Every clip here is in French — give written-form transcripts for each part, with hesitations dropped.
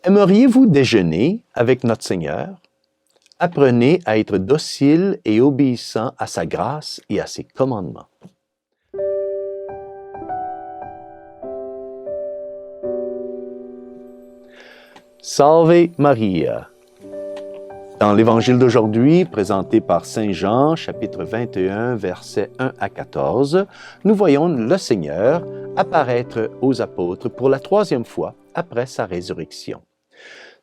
Aimeriez-vous déjeuner avec notre Seigneur? Apprenez à être docile et obéissant à sa grâce et à ses commandements. Salve Maria. Dans l'Évangile d'aujourd'hui, présenté par Saint Jean, chapitre 21, versets 1 à 14, nous voyons le Seigneur apparaître aux apôtres pour la troisième fois après sa résurrection.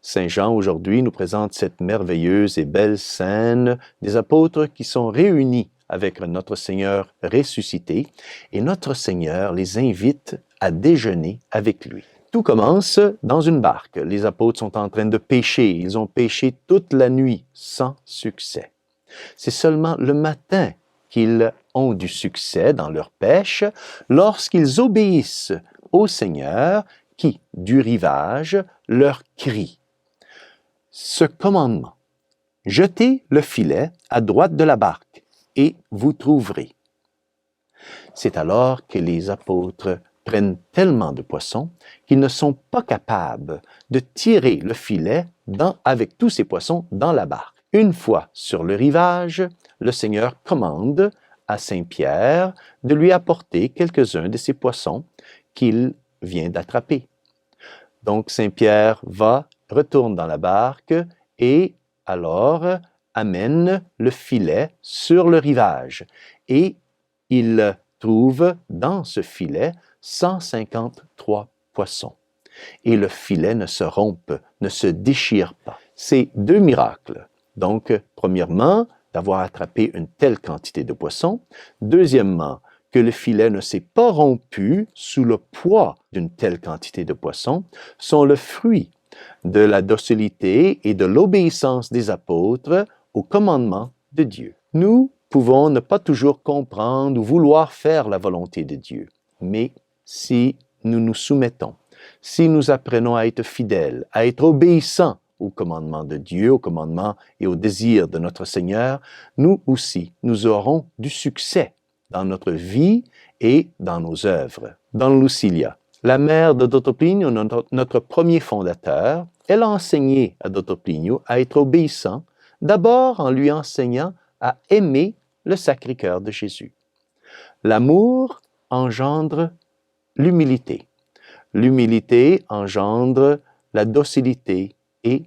Saint Jean aujourd'hui nous présente cette merveilleuse et belle scène des apôtres qui sont réunis avec notre Seigneur ressuscité et notre Seigneur les invite à déjeuner avec lui. Tout commence dans une barque. Les apôtres sont en train de pêcher. Ils ont pêché toute la nuit sans succès. C'est seulement le matin qu'ils ont du succès dans leur pêche lorsqu'ils obéissent au Seigneur qui, du rivage, leur crie ce commandement. Jetez le filet à droite de la barque et vous trouverez. C'est alors que les apôtres prennent tellement de poissons qu'ils ne sont pas capables de tirer le filet avec tous ces poissons dans la barque. Une fois sur le rivage, le Seigneur commande à Saint-Pierre de lui apporter quelques-uns de ces poissons qu'il vient d'attraper. Donc Saint-Pierre retourne dans la barque et alors amène le filet sur le rivage. Et il trouve dans ce filet 153 poissons. Et le filet ne se rompt, ne se déchire pas. C'est deux miracles. Donc, premièrement, d'avoir attrapé une telle quantité de poissons. Deuxièmement, que le filet ne s'est pas rompu sous le poids d'une telle quantité de poissons, sont le fruit de la docilité et de l'obéissance des apôtres au commandement de Dieu. Nous pouvons ne pas toujours comprendre ou vouloir faire la volonté de Dieu, mais si nous nous soumettons, si nous apprenons à être fidèles, à être obéissants au commandement de Dieu, au commandement et au désir de notre Seigneur, nous aussi, nous aurons du succès dans notre vie et dans nos œuvres. Dans Lucilia, la mère de Dottor Plinio, notre premier fondateur, elle a enseigné à Dottor Plinio à être obéissant, d'abord en lui enseignant à aimer le Sacré-Cœur de Jésus. L'amour engendre l'humilité. L'humilité engendre la docilité et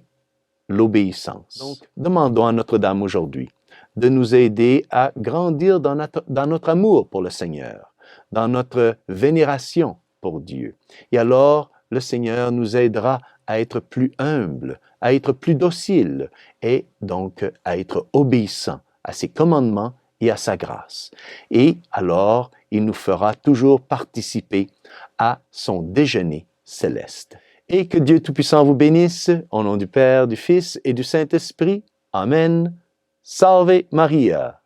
l'obéissance. Donc, demandons à Notre-Dame aujourd'hui de nous aider à grandir dans notre amour pour le Seigneur, dans notre vénération pour Dieu. Et alors, le Seigneur nous aidera à être plus humbles, à être plus dociles et donc à être obéissants à ses commandements et à sa grâce. Et alors, il nous fera toujours participer à son déjeuner céleste. Et que Dieu Tout-Puissant vous bénisse, au nom du Père, du Fils et du Saint-Esprit. Amen. Salve Maria.